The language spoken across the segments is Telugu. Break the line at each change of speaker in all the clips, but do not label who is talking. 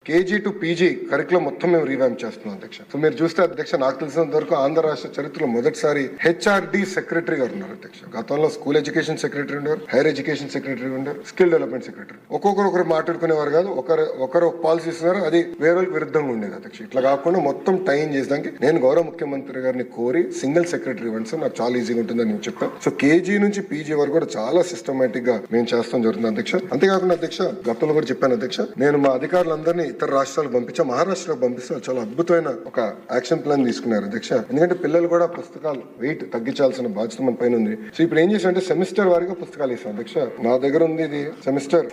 కేజీ టు పీజీ కరికులం మొత్తం మేము రీవ్యాంప్ చేస్తున్నాం అధ్యక్ష. సో మీరు చూస్తే అధ్యక్ష, నాకు తెలిసినంత వరకు ఆంధ్ర రాష్ట్ర చరిత్రలో మొదటిసారి హెచ్ఆర్డి సెక్రటరీ గారు ఉన్నారు అధ్యక్ష. గతంలో స్కూల్ ఎడ్యుకేషన్ సెక్రటరీ ఉండేవారు, హైయర్ ఎడ్యుకేషన్ సెక్రటరీ ఉండేవారు, స్కిల్ డెవలప్మెంట్ సెక్రటరీ. ఒకరు మాట్లాడుకునేవారు కాదు, ఒకరు పాలసీ ఇస్తున్నారు, అది వేరేకి విరుద్ధంగా ఉండేది అధ్యక్ష. ఇట్లా కాకుండా మొత్తం టైం చేసడానికి నేను గౌరవ ముఖ్యమంత్రి గారిని కోరి సింగిల్ సెక్రటరీ ఇవ్వండి సార్, నాకు చాలా ఈజీగా ఉంటుందని నేను చెప్పాను. సో కేజీ నుంచి పీజీ వరకు కూడా చాలా సిస్టమేటిక్ గా మేము చేస్తాం జరుగుతుంది అధ్యక్ష. అంతేకాకుండా అధ్యక్ష, గతంలో కూడా చెప్పాను అధ్యక్ష, నేను మా అధికారులందరినీ ఇతర రాష్ట్రాలకు పంపించా, మహారాష్ట్రకు పంపిస్తే చాలా అద్భుతమైన ఒక యాక్షన్ ప్లాన్ తీసుకున్నారు అధ్యక్ష. ఎందుకంటే పిల్లలు కూడా పుస్తకాలు వెయిట్ తగ్గించాల్సిన బాధ్యత మన పైన ఉంది. సో ఇప్పుడు ఏం చేసామంటే సెమిస్టర్ వారిగా పుస్తకాలు ఇస్తాం అధ్యక్ష. నా దగ్గర ఉంది ఇది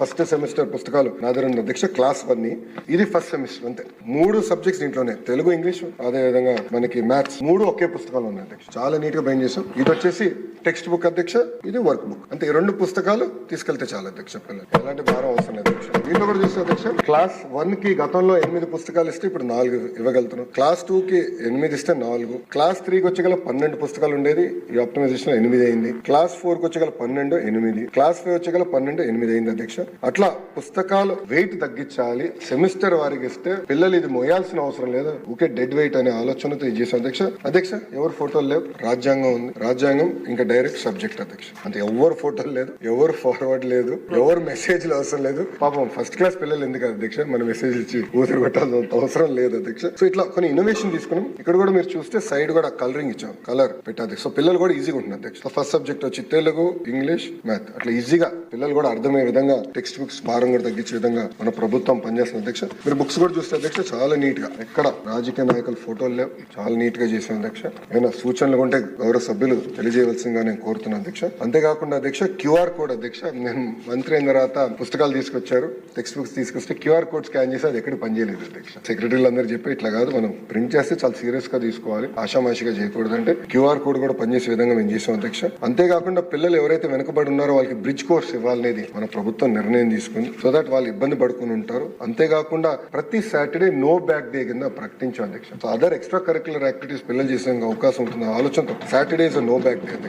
ఫస్ట్ సెమిస్టర్ పుస్తకాలు నా దగ్గర ఉంది అధ్యక్ష. క్లాస్ 1 ఇది ఫస్ట్ సెమిస్టర్, అంతే 3 సబ్జెక్ట్స్ దీంట్లోనే, తెలుగు, ఇంగ్లీష్, అదే విధంగా మనకి మ్యాథ్స్, 3 ఒకే పుస్తకాలు ఉన్నాయి అధ్యక్ష. చాలా నీట్ గా బైండ్ చేసాం. ఇది వచ్చేసి టెక్స్ట్ బుక్ అధ్యక్ష, ఇది వర్క్ బుక్, అంతే. 2 పుస్తకాలు తీసుకెళ్తే చాలా అధ్యక్ష. పిల్లలు ఎలాంటి భారం అవసరం లేదు అధ్యక్ష. దీంట్లో కూడా చూస్తే అధ్యక్ష, క్లాస్ 1 కి గతంలో 8 పుస్తకాలు ఇస్తే ఇప్పుడు 4 ఇవ్వగలుగుతున్నాం. క్లాస్ 2 కి 8 ఇస్తే 4, క్లాస్ 3 కి వచ్చేగల 12 పుస్తకాలు ఉండేది, ఈ ఆప్టిమైజేషన్ 8 అయింది. క్లాస్ 4 కి వచ్చేగల 12, 8, క్లాస్ 5 వచ్చేగల 12, 8 అయింది అధ్యక్ష. అట్లా పుస్తకాలు వెయిట్ తగ్గించాలి, సెమిస్టర్ వారికి ఇస్తే పిల్లలు ఇది మోయాల్సిన అవసరం లేదు, ఊకే డెడ్ వెయిట్ అనే ఆలోచనతో ఇది చేసాం అధ్యక్ష. అధ్యక్ష, ఎవరు ఫోటోలు లేవు, రాజ్యాంగం ఉంది, రాజ్యాంగం ఇంకా డైరెక్ట్ సబ్జెక్ట్ అధ్యక్ష. అంటే ఎవరు ఫోటోలు లేదు, ఎవరు ఫార్వర్డ్ లేదు, ఎవరు మెసేజ్లు అవసరం లేదు. పాపం ఫస్ట్ క్లాస్ పిల్లలు ఎందుకు అధ్యక్ష మన మెసేజ్ ఇచ్చి ఊసరు కొట్టాల్సిన అవసరం లేదు అధ్యక్ష. సో ఇట్లా కొన్ని ఇన్నోవేషన్ తీసుకున్నాం. ఇక్కడ కూడా మీరు చూస్తే సైడ్ కూడా కలరింగ్ ఇచ్చాం, కలర్ పెట్టాలి. సో పిల్లలు కూడా ఈజీగా ఉంటుంది అధ్యక్ష. సో ఫస్ట్ సబ్జెక్ట్ వచ్చి తెలుగు, ఇంగ్లీష్, మ్యాథ్, అట్లా ఈజీగా పిల్లలు కూడా అర్థమయ్యే విధంగా టెక్స్ట్ బుక్స్ భారం కూడా తగ్గించే విధంగా మన ప్రభుత్వం పనిచేస్తుంది అధ్యక్ష. మీరు బుక్స్ కూడా చూస్తే అధ్యక్ష, చాలా నీట్ గా, ఎక్కడ రాజకీయ నాయకుల ఫోటోలు లేవు, చాలా నీట్ గా చేసాం అధ్యక్ష. ఏమైనా సూచనలు ఉంటే గౌరవ సభ్యులు తెలియజేయవలసిందిగా నేను కోరుతున్నాను అధ్యక్ష. అంతేకాకుండా అధ్యక్ష, క్యూఆర్ కోడ్ అధ్యక్ష, నేను మంత్రి అయిన తర్వాత పుస్తకాలు తీసుకొచ్చారు, టెక్స్ట్ బుక్స్ తీసుకొస్తే క్యూఆర్ కోడ్ స్కాన్ చేసి అది ఎక్కడ పనిచేయలేదు అధ్యక్ష. సెక్రటరీలు అందరూ చెప్పి ఇట్లా కాదు, మనం ప్రింట్ చేస్తే చాలా సీరియస్ గా తీసుకోవాలి, ఆషామాషిగా చేయకూడదు అంటే క్యూఆర్ కోడ్ కూడా పనిచేసే విధంగా మేము చేసాం అధ్యక్ష. అంతేకాకుండా పిల్లలు ఎవరైతే వెనుకబడి ఉన్నారో వాళ్ళకి బ్రిడ్జ్ కోర్స్ ఇవ్వాలనేది మన ప్రభుత్వం నిర్ణయం తీసుకుంది, సో దట్ వాళ్ళు ఇబ్బంది పడుకుని ఉంటారు. అంతేకాకుండా ప్రతి సాటర్డే నో బ్యాక్ డే కింద ప్రకటించాం అధ్యక్ష. So other extracurricular activities పిల్లలు చేసే అవకాశం ఉంటుంది ఆలోచనతో Saturday is no bag day అధ్యక్ష.